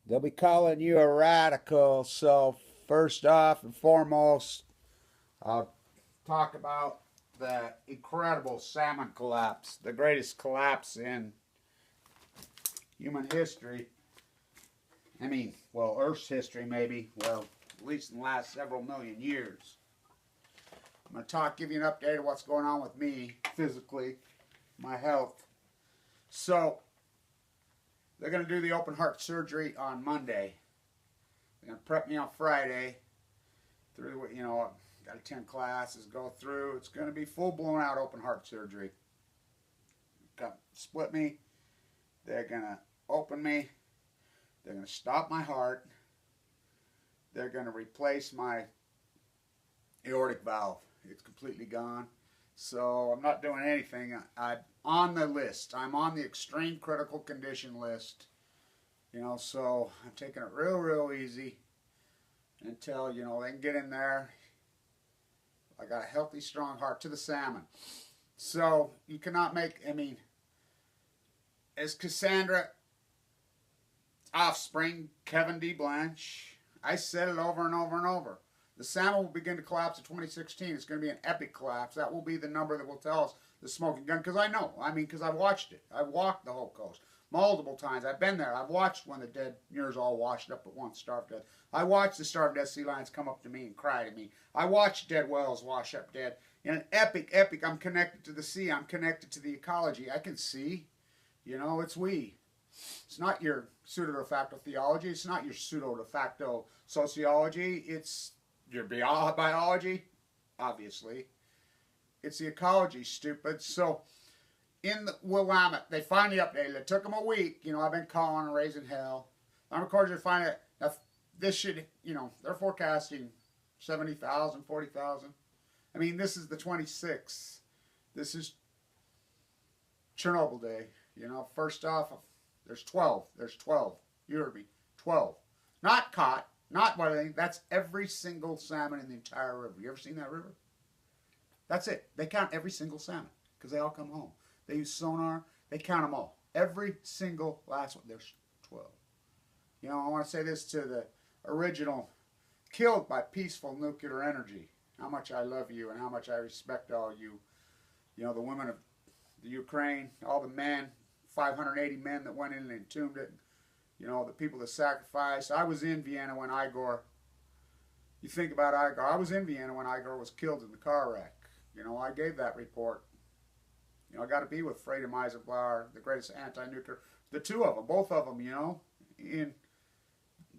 They'll be calling you a radical. So first off and foremost, I'll talk about the incredible salmon collapse, the greatest collapse in human history. Well, Earth's history maybe. Well, at least in the last several million years. I'm going to give you an update of what's going on with me physically, my health. So, they're going to do the open heart surgery on Monday. They're going to prep me on Friday. Through, got to attend classes, go through. It's going to be full blown out open heart surgery. Split me. They're going to open me. They're going to stop my heart. They're going to replace my aortic valve. It's completely gone. So I'm not doing anything. I'm on the list. I'm on the extreme critical condition list. So I'm taking it real easy until, they can get in there. I got a healthy, strong heart to the salmon. So you cannot make, as Cassandra offspring, Kevin D. Blanch, I said it over and over and over. The salmon will begin to collapse in 2016. It's going to be an epic collapse. That will be the number that will tell us the smoking gun. Because I know. Because I've watched it. I've walked the whole coast multiple times. I've been there. I've watched when the dead muirs all washed up at once, starved dead. I watched the starved dead sea lions come up to me and cry to me. I watched dead whales wash up dead. In an epic, I'm connected to the sea. I'm connected to the ecology. I can see. It's we. It's not your pseudo-de facto theology. It's not your pseudo-de facto sociology. It's your biology, obviously. It's the ecology, stupid. So, in the Willamette, they finally updated. It took them a week. I've been calling and raising hell. I'm recording to find it. Now, this should, they're forecasting 70,000, 40,000. This is the 26th. This is Chernobyl Day. First off, there's 12. There's 12. You heard me. 12. Not caught. Not what I think. That's every single salmon in the entire river. You ever seen that river? That's it. They count every single salmon because they all come home. They use sonar. They count them all. Every single last one. There's 12. I want to say this to the original killed by peaceful nuclear energy. How much I love you and how much I respect all you. The women of the Ukraine, all the men, 580 men that went in and entombed it. The people that sacrificed. I was in Vienna when Igor, you think about Igor, I was in Vienna when Igor was killed in the car wreck. I gave that report. I got to be with Freedom Eisenbauer, the greatest anti-nuclear, the two of them, both of them, in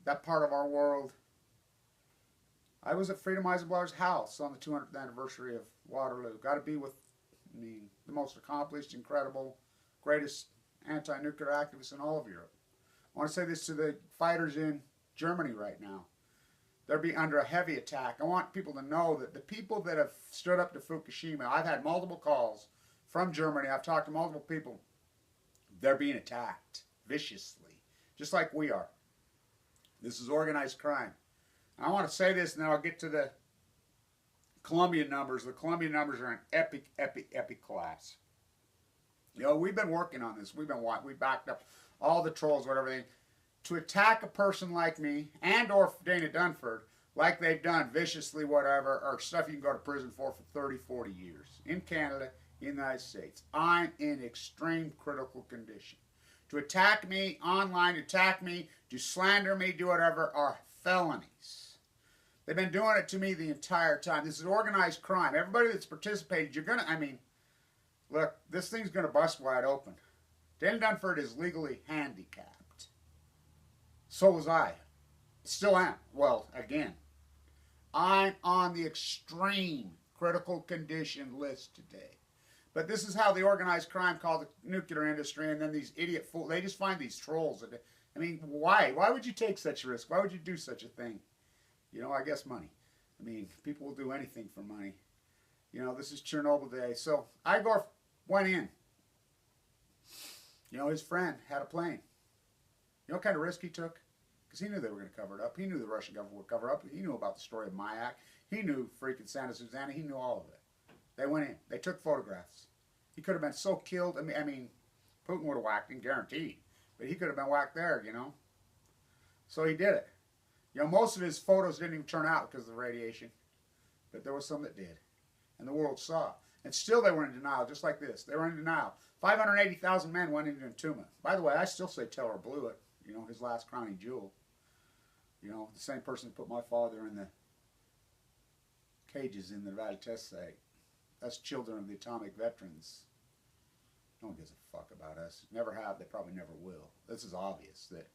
that part of our world. I was at Freedom Eisenbauer's house on the 200th anniversary of Waterloo. Got to be with, the most accomplished, incredible, greatest anti-nuclear activists in all of Europe. I want to say this to the fighters in Germany right now. They'll be under a heavy attack. I want people to know that the people that have stood up to Fukushima, I've had multiple calls from Germany. I've talked to multiple people. They're being attacked viciously, just like we are. This is organized crime. I want to say this, and then I'll get to the Colombian numbers. The Colombian numbers are an epic class. We've been working on this. We backed up all the trolls, whatever, to attack a person like me and or Dana Dunford, like they've done viciously, whatever, or stuff you can go to prison for 30, 40 years. In Canada, in the United States. I'm in extreme critical condition. To attack me online, attack me, to slander me, do whatever, are felonies. They've been doing it to me the entire time. This is organized crime. Everybody that's participated, you're going to, look, this thing's going to bust wide open. Dana Dunford is legally handicapped. So was I. Still am. Well, again. I'm on the extreme critical condition list today. But this is how the organized crime called the nuclear industry, and then these idiot fools, they just find these trolls. Why? Why would you take such a risk? Why would you do such a thing? I guess money. People will do anything for money. This is Chernobyl Day. So Igor went in. His friend had a plane. What kind of risk he took? Because he knew they were going to cover it up. He knew the Russian government would cover it up. He knew about the story of Mayak. He knew freaking Santa Susana. He knew all of it. They went in. They took photographs. He could have been so killed. Putin would have whacked him, guaranteed. But he could have been whacked there, So he did it. You know, most of his photos didn't even turn out because of the radiation, but there was some that did, and the world saw. And still they were in denial, just like this. They were in denial. 580,000 men went into entombment. By the way, I still say Teller blew it. You know, his last crowning jewel. You know, the same person who put my father in the cages in the Nevada test site. Us children of the atomic veterans. No one gives a fuck about us. Never have. They probably never will. This is obvious that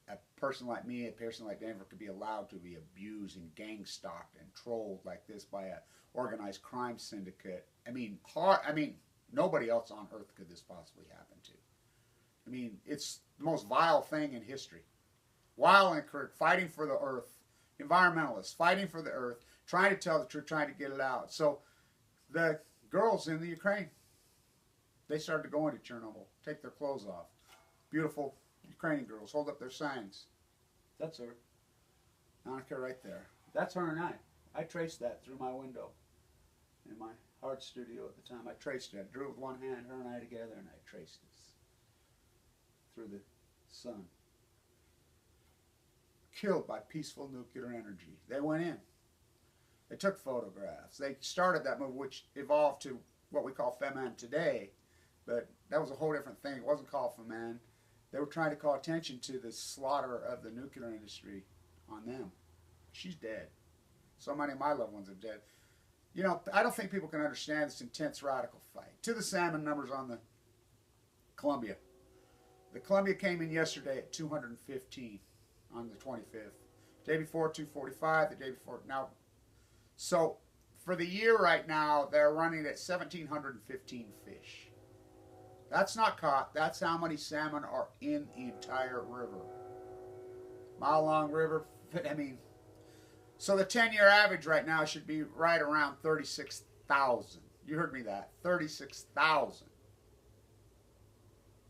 a person like me, a person like Denver, could be allowed to be abused and gang-stalked and trolled like this by a organized crime syndicate. I mean, nobody else on earth could this possibly happen to. I mean, it's the most vile thing in history. Weil and Kirk fighting for the earth, environmentalists fighting for the earth, trying to tell the truth, trying to get it out. So the girls in the Ukraine, they started to go into Chernobyl, take their clothes off. Beautiful Ukrainian girls hold up their signs. That's her. Annika right there. That's her and I. I traced that through my window in my art studio at the time. I traced it. I drew it with one hand, her and I together, and I traced this through the sun. Killed by peaceful nuclear energy. They went in. They took photographs. They started that move, which evolved to what we call Femen today, but that was a whole different thing. It wasn't called Femen. They were trying to call attention to the slaughter of the nuclear industry on them. She's dead. So many of my loved ones are dead. You know, I don't think people can understand this intense radical fight. To the salmon numbers on the Colombia. The Colombia came in yesterday at 215 on the 25th. Day before 245, the day before now. So for the year right now, they're running at 1,715 fish. That's not caught. That's how many salmon are in the entire river. Mile-long river. I mean, so the 10-year average right now should be right around 36,000. You heard me that. 36,000.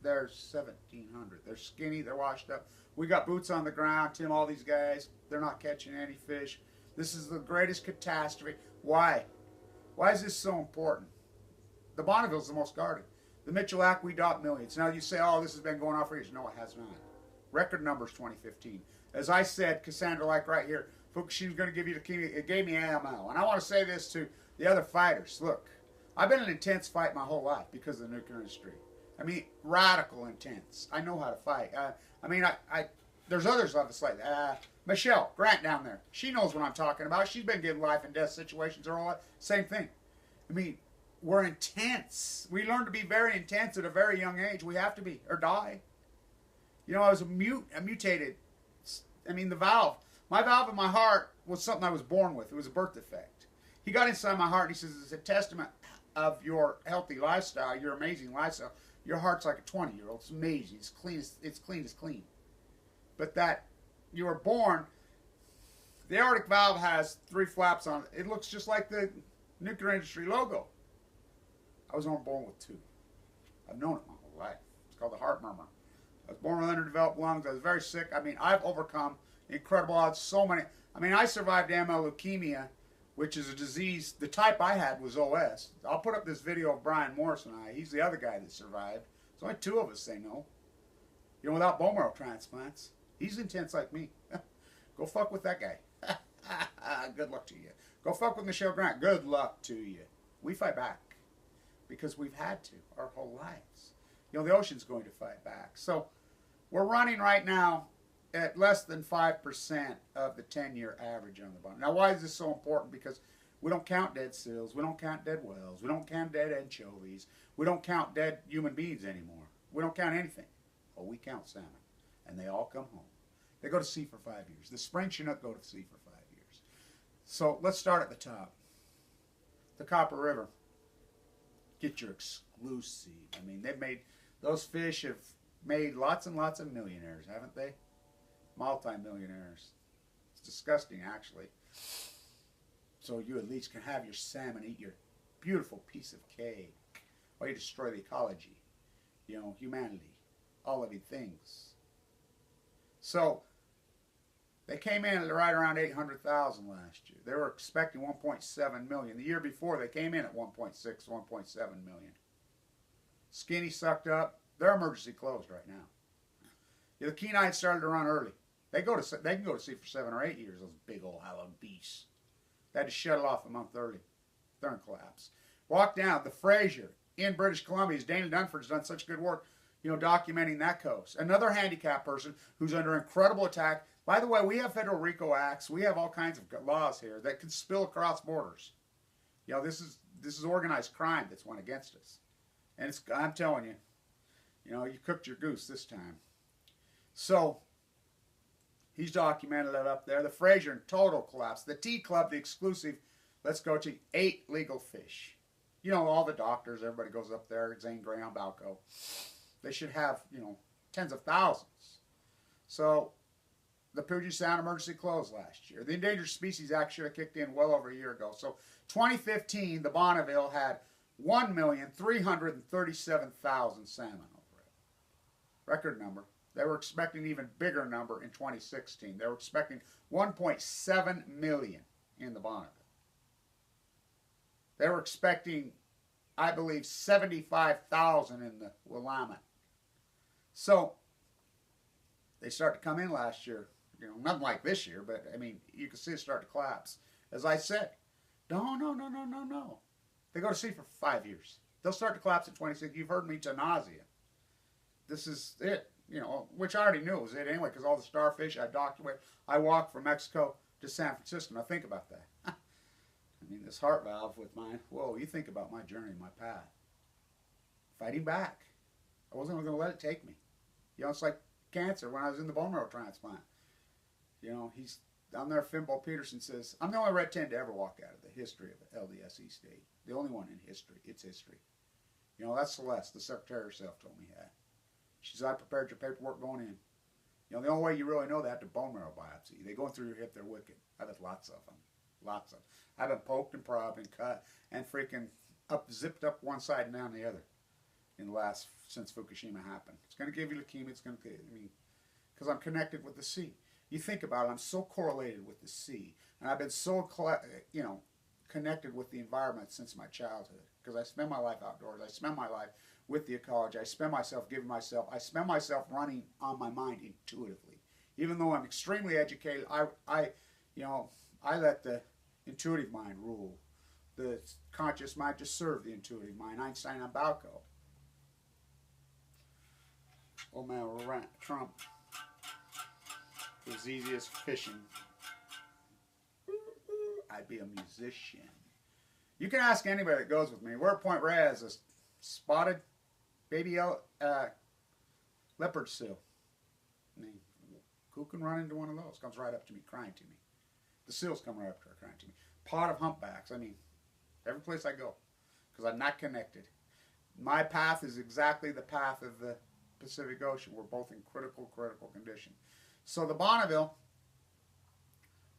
There's 1,700. They're skinny. They're washed up. We got boots on the ground. Tim, all these guys, they're not catching any fish. This is the greatest catastrophe. Why? Why is this so important? The Bonneville is the most guarded. The Mitchell Aqueduct millions. Now you say, oh, this has been going on for years. No, it has not. Record numbers 2015. As I said, Cassandra, like right here, Fukushima's going to give you leukemia. It gave me AML. And I want to say this to the other fighters. Look, I've been in an intense fight my whole life because of the nuclear industry. I mean, radical intense. I know how to fight. There's others of us like that. Michelle Grant down there. She knows what I'm talking about. She's been given life and death situations her whole life. Same thing. I mean, we're intense. We learn to be very intense at a very young age. We have to be, or die. You know, I was mutated. I mean, the valve. My valve in my heart was something I was born with. It was a birth defect. He got inside my heart and he says, it's a testament of your healthy lifestyle, your amazing lifestyle. Your heart's like a 20-year-old. It's amazing. It's clean. It's clean as clean. But that you were born, the aortic valve has 3 flaps on it. It looks just like the nuclear industry logo. I was only born with 2. I've known it my whole life. It's called the heart murmur. I was born with underdeveloped lungs. I was very sick. I mean, I've overcome incredible odds. So many. I mean, I survived AML leukemia, which is a disease. The type I had was OS. I'll put up this video of Brian Morris and I. He's the other guy that survived. There's only 2 of us they know. You know, without bone marrow transplants. He's intense like me. Go fuck with that guy. Good luck to you. Go fuck with Michelle Grant. Good luck to you. We fight back because we've had to our whole lives. You know, the ocean's going to fight back. So we're running right now at less than 5% of the 10-year average on the bottom. Now, why is this so important? Because we don't count dead seals. We don't count dead whales. We don't count dead anchovies. We don't count dead human beings anymore. We don't count anything. Oh, we count salmon. And they all come home. They go to sea for 5 years. The spring Chinook go to sea for 5 years. So let's start at the top. The Copper River. Get your exclusive. I mean, those fish have made lots and lots of millionaires, haven't they? Multi-millionaires. It's disgusting, actually. So you at least can have your salmon, eat your beautiful piece of cake, while you destroy the ecology, you know, humanity, all living things. So they came in at right around 800,000 last year. They were expecting 1.7 million. The year before, they came in at 1.6, 1.7 million. Skinny sucked up. They're emergency closed right now. The Kenai started to run early. They can go to sea for 7 or 8 years. Those big old hallowed beasts. They had to shut it off a month early. They're in collapse. Walk down the Fraser in British Columbia. Dana Dunford's done such good work, you know, documenting that coast. Another handicapped person who's under incredible attack. By the way, we have federal RICO acts. We have all kinds of laws here that can spill across borders. You know, this is organized crime that's went against us. And it's, I'm telling you, you know, you cooked your goose this time. So he's documented it up there. The Fraser in total collapse. The Tea Club, the exclusive, let's go to 8 legal fish. You know, all the doctors, everybody goes up there, Zane Graham, Balco. They should have, you know, tens of thousands. So the Puget Sound emergency closed last year. The Endangered Species Act should have kicked in well over a year ago. So 2015, the Bonneville had 1,337,000 salmon over it. Record number. They were expecting an even bigger number in 2016. They were expecting 1.7 million in the Bonneville. They were expecting, I believe, 75,000 in the Willamette. So they start to come in last year. You know, nothing like this year, but I mean, you can see it start to collapse. As I said, no. They go to sea for 5 years. They'll start to collapse in 26. You've heard me to nausea. This is it, you know, which I already knew was it anyway, because all the starfish I documented. I walked from Mexico to San Francisco. Now think about that. I mean, this heart valve with mine. Whoa, you think about my journey, my path. Fighting back. I wasn't going to let it take me. You know, it's like cancer when I was in the bone marrow transplant. You know, he's down there. Finbo Peterson says, I'm the only red tent to ever walk out of the history of the LDS East State. The only one in history. It's history. You know, that's Celeste, the secretary herself, told me that. She said, I prepared your paperwork going in. You know, the only way you really know that is bone marrow biopsy. They go through your hip, they're wicked. I've had lots of them. Lots of them. I've been poked and probbed and cut and freaking zipped up one side and down the other in the last, since Fukushima happened. It's going to give you leukemia. It's going to, I mean, because I'm connected with the sea. You think about it, I'm so correlated with the sea. And I've been so, you know, connected with the environment since my childhood. Because I spend my life outdoors. I spend my life with the ecology. I spend myself giving myself, I spend myself running on my mind intuitively. Even though I'm extremely educated, you know, I let the intuitive mind rule. The conscious mind just serve the intuitive mind. Einstein and Balco. Oh man, Trump was easiest fishing. I'd be a musician. You can ask anybody that goes with me. We're at Point Reyes, a spotted baby leopard seal. I mean, who can run into one of those? Comes right up to me, crying to me. The seals come right up to her, crying to me. Pot of humpbacks. I mean, every place I go, because I'm not connected. My path is exactly the path of the Pacific Ocean. We're both in critical condition. So the Bonneville,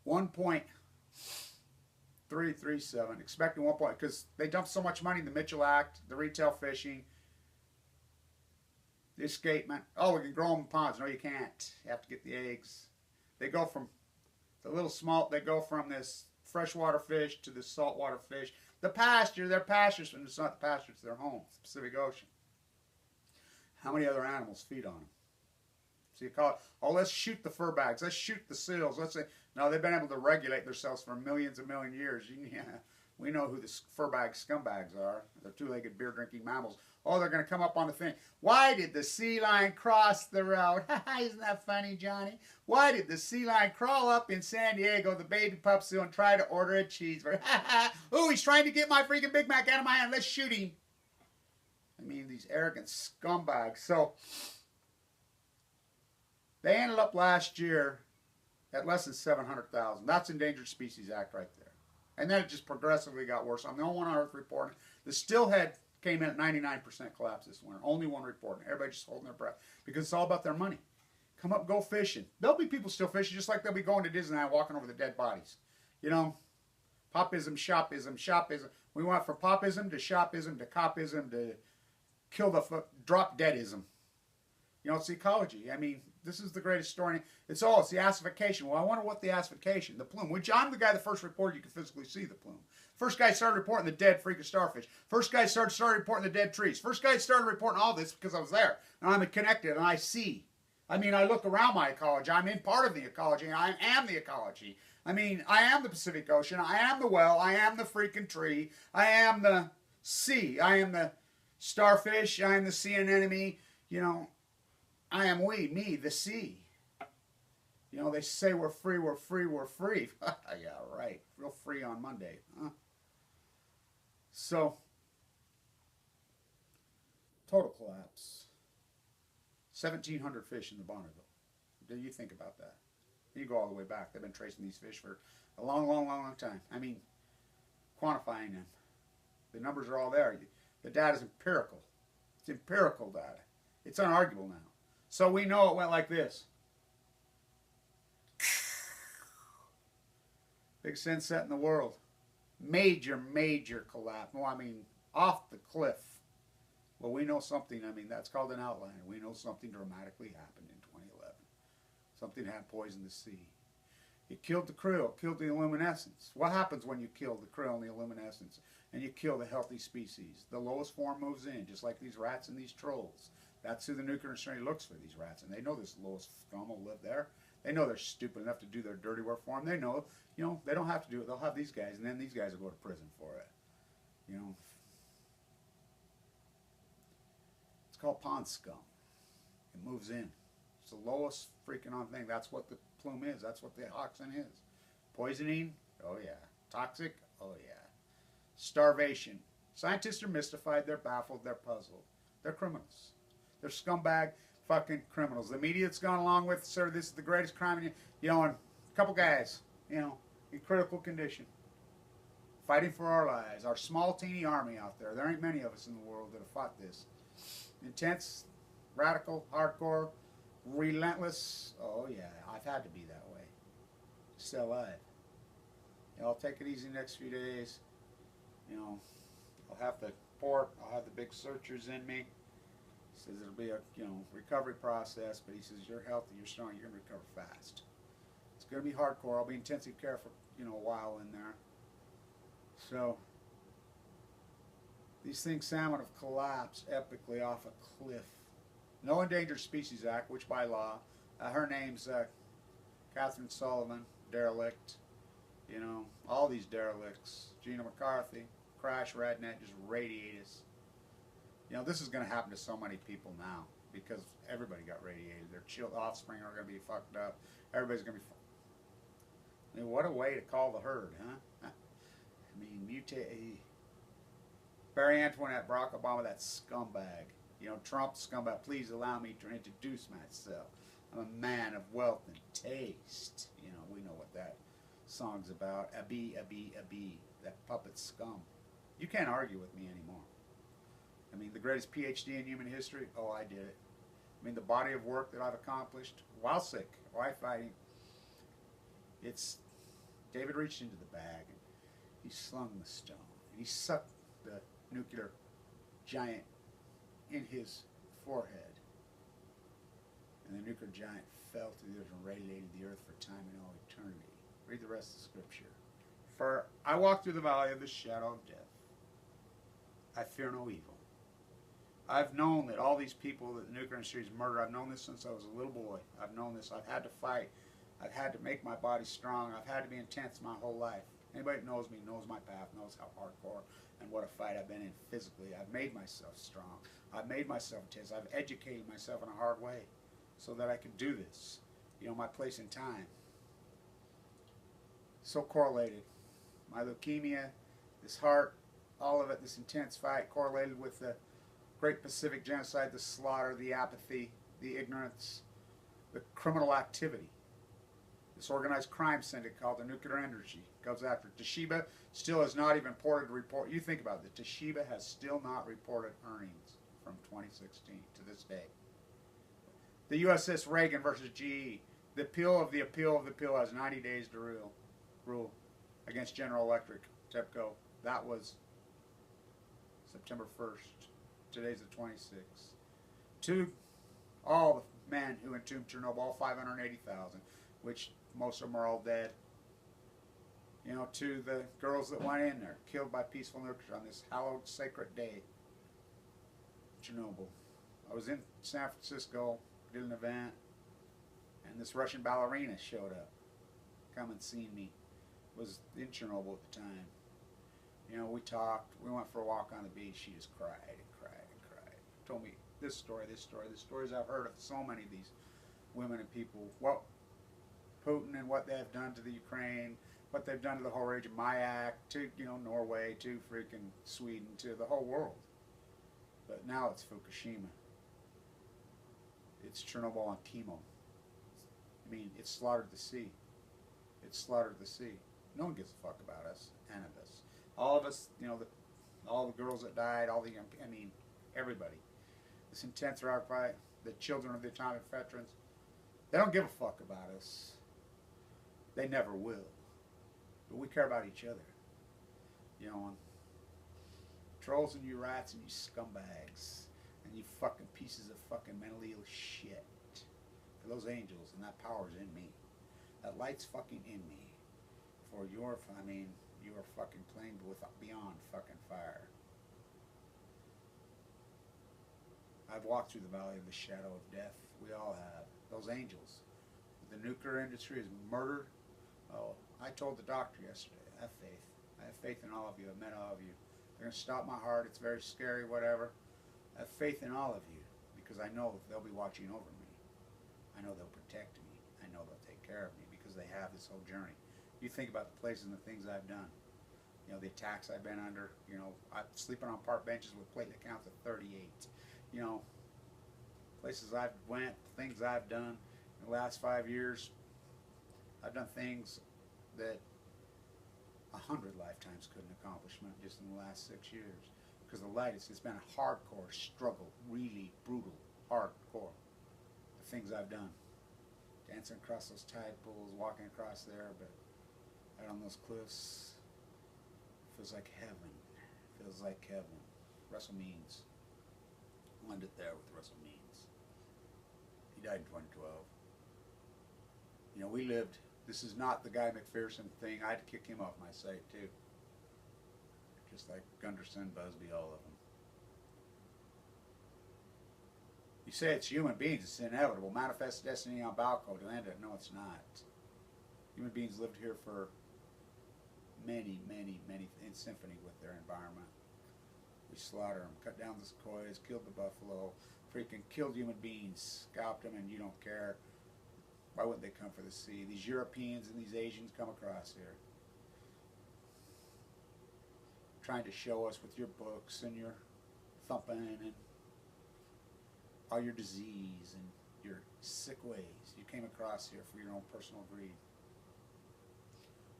1.337, expecting 1 point, because they dumped so much money in the Mitchell Act, the retail fishing, the escapement. Oh, we can grow them in ponds. No, you can't. You have to get the eggs. They go from the little small, they go from this freshwater fish to this saltwater fish. The pasture, their pastures, and it's not the pasture, it's their home, it's the Pacific Ocean. How many other animals feed on them? So you call it, oh, let's shoot the fur bags, let's shoot the seals, let's say, no, they've been able to regulate themselves for millions and million years. Yeah, we know who the fur bag scumbags are. They're two-legged beer-drinking mammals. Oh, they're going to come up on the thing. Why did the sea lion cross the road? Isn't that funny, Johnny? Why did the sea lion crawl up in San Diego, the baby pup seal, and try to order a cheeseburger? Oh, he's trying to get my freaking Big Mac out of my hand. Let's shoot him. I mean, these arrogant scumbags. So they ended up last year at less than 700,000. That's Endangered Species Act right there. And then it just progressively got worse. I'm the only one on Earth reporting. The Stillhead came in at 99% collapse this winter. Only one reporting. Everybody just holding their breath. Because it's all about their money. Come up, go fishing. There'll be people still fishing, just like they'll be going to Disneyland walking over the dead bodies. You know, popism, shopism, shopism. We went from popism to shopism to copism to kill the drop deadism. You know, it's the ecology. I mean, this is the greatest story. It's the acidification. Well, I wonder what the acidification, the plume, which I'm the guy that first reported you could physically see the plume. First guy started reporting the dead freaking starfish. First guy started reporting the dead trees. First guy started reporting all this because I was there. And I'm connected and I see I mean, I look around my ecology. I'm in part of the ecology. I am the ecology. I mean, I am the Pacific Ocean. I am the well. I am the freaking tree. I am the sea. I am the starfish. I am the sea anemone. You know, I am we, me, the sea. You know, they say we're free, we're free, we're free. Yeah, right. Real free on Monday. Huh? So, total collapse. 1,700 fish in the Bonneville. Do you think about that? You go all the way back. They've been tracing these fish for a long, long, long, long time. I mean, quantifying them. The numbers are all there. The data is empirical. It's empirical data. It's unarguable now. So we know it went like this. Biggest inset in the world. Major, major collapse. Well, I mean, off the cliff. Well, we know something. I mean, that's called an outlier. We know something dramatically happened in 2011. Something had poisoned the sea. It killed the krill, killed the luminescence. What happens when you kill the krill and the luminescence and you kill the healthy species? The lowest form moves in, just like these rats and these trolls. That's who the nuclear industry looks for, these rats. And they know this lowest scum will live there. They know they're stupid enough to do their dirty work for them. They know, you know, they don't have to do it. They'll have these guys, and then these guys will go to prison for it. You know. It's called pond scum. It moves in. It's the lowest freaking on thing. That's what the plume is. That's what the oxen is. Poisoning? Oh yeah. Toxic? Oh yeah. Starvation. Scientists are mystified. They're baffled. They're puzzled. They're criminals. They're scumbag fucking criminals. The media that's gone along with, sir, this is the greatest crime, you know, and a couple guys, you know, in critical condition, fighting for our lives. Our small, teeny army out there. There ain't many of us in the world that have fought this. Intense, radical, hardcore, relentless. Oh yeah, I've had to be that way. Stay alive. You know, I'll take it easy next few days. You know, I'll have the port. I'll have the big searchers in me. He says it'll be a, you know, recovery process, but he says you're healthy, you're strong, you're gonna recover fast. It's gonna be hardcore. I'll be intensive care for, you know, a while in there. So these things, salmon, have collapsed epically off a cliff. No Endangered Species Act, which by law, her name's Catherine Sullivan, derelict. You know, all these derelicts. Gina McCarthy, crash redneck, just radiate us. You know, this is going to happen to so many people now because everybody got radiated. Their offspring are going to be fucked up. Everybody's going to be. I mean, what a way to call the herd, huh? I mean, Barry Antoinette, Barack Obama, that scumbag. You know, Trump, scumbag. Please allow me to introduce myself. I'm a man of wealth and taste. You know, we know what that song's about. A bee, that puppet scum. You can't argue with me anymore. I mean, the greatest PhD in human history, oh, I did it. I mean, the body of work that I've accomplished while sick, while fighting, it's, David reached into the bag and he slung the stone. And he sucked the nuclear giant in his forehead. And the nuclear giant fell to the earth and radiated the earth for time and all eternity. Read the rest of the scripture. For I walk through the valley of the shadow of death. I fear no evil. I've known that all these people that the nuclear industry has murdered, I've known this since I was a little boy. I've known this. I've had to fight. I've had to make my body strong. I've had to be intense my whole life. Anybody that knows me knows my path, knows how hardcore and what a fight I've been in physically. I've made myself strong. I've made myself intense. I've educated myself in a hard way so that I can do this. You know, my place in time. So correlated. My leukemia, this heart, all of it, this intense fight correlated with the Great Pacific Genocide, the slaughter, the apathy, the ignorance, the criminal activity. This organized crime syndicate called the Nuclear Energy goes after Toshiba. Still has not even reported a report. You think about it. Toshiba has still not reported earnings from 2016 to this day. The USS Reagan versus GE. The appeal of the appeal has 90 days to rule against General Electric, TEPCO. That was September 1st. Today's the 26th. To all the men who entombed Chernobyl, all 580,000, which most of them are all dead. You know, to the girls that went in there, killed by peaceful nuclear on this hallowed, sacred day, Chernobyl. I was in San Francisco, did an event. And this Russian ballerina showed up, come and seen me. Was in Chernobyl at the time. You know, we talked. We went for a walk on the beach. She just cried and cried and cried. Told me this story, the stories I've heard of so many of these women and people. What Putin and what they have done to the Ukraine, what they've done to the whole region, Mayak, to, you know, Norway, to freaking Sweden, to the whole world. But now it's Fukushima. It's Chernobyl on CHEMO. I mean, it slaughtered the sea. It slaughtered the sea. No one gives a fuck about us, any of us. All of us, you know, all the girls that died, all the young, I mean, everybody. This intense rock fight, the children of the atomic veterans, they don't give a fuck about us. They never will. But we care about each other. You know, and trolls and you rats and you scumbags and you fucking pieces of fucking mentally ill shit. For those angels, and that power's in me. That light's fucking in me. For your, I mean, you are fucking playing with beyond fucking fire. I've walked through the valley of the shadow of death. We all have. Those angels. The nuclear industry is murdered. Oh, I told the doctor yesterday, I have faith. I have faith in all of you. I've met all of you. They're going to stop my heart. It's very scary, whatever. I have faith in all of you because I know they'll be watching over me. I know they'll protect me. I know they'll take care of me because they have this whole journey. You think about the places and the things I've done. You know, the attacks I've been under. You know, I'm sleeping on park benches with platelet counts of 38. You know, places I've went, things I've done in the last 5 years. I've done things that 100 lifetimes couldn't accomplish just in the last 6 years. Because the light, it's been a hardcore struggle, really brutal, hardcore. The things I've done. Dancing across those tide pools, walking across there, but out on those cliffs, feels like heaven. Feels like heaven. Russell Means. I'll end it there with Russell Means. He died in 2012. You know, we lived, this is not the Guy McPherson thing. I had to kick him off my site too. Just like Gunderson, Busby, all of them. You say it's human beings, it's inevitable. Manifest destiny on Balco to end it. No, it's not. Human beings lived here for many, many, many, in symphony with their environment. We slaughter them, cut down the sequoias, killed the buffalo, freaking killed human beings, scalped them, and you don't care. Why wouldn't they come for the sea? These Europeans and these Asians come across here, trying to show us with your books and your thumping and all your disease and your sick ways. You came across here for your own personal greed.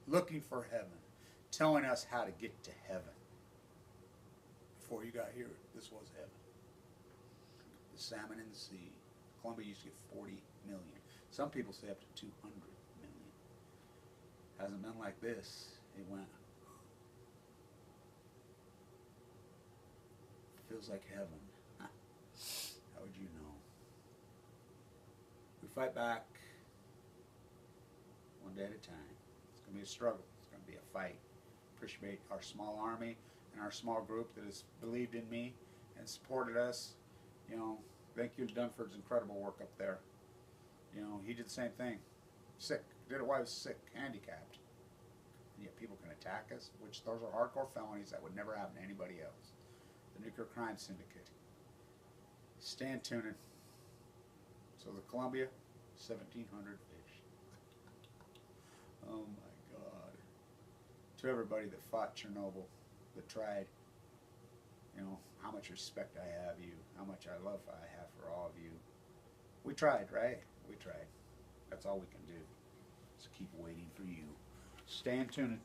Looking for heaven. Telling us how to get to heaven. Before you got here, this was heaven. The salmon in the sea. Colombia used to get 40 million. Some people say up to 200 million. Hasn't been like this. It went. Feels like heaven. How would you know? We fight back one day at a time. It's going to be a struggle. It's going to be a fight. Appreciate our small army and our small group that has believed in me and supported us. You know, thank you to Dunford's incredible work up there. You know, he did the same thing. Sick. Did it while he was sick, handicapped. And yet people can attack us, which those are hardcore felonies that would never happen to anybody else. The Nuclear Crime Syndicate. Stand tuning. So the Colombia, 1,700 fish. Oh my God. To everybody that fought Chernobyl, that tried, you know, how much respect I have you, how much I love I have for all of you. We tried, right? We tried. That's all we can do. Just keep waiting for you. Stand tuning.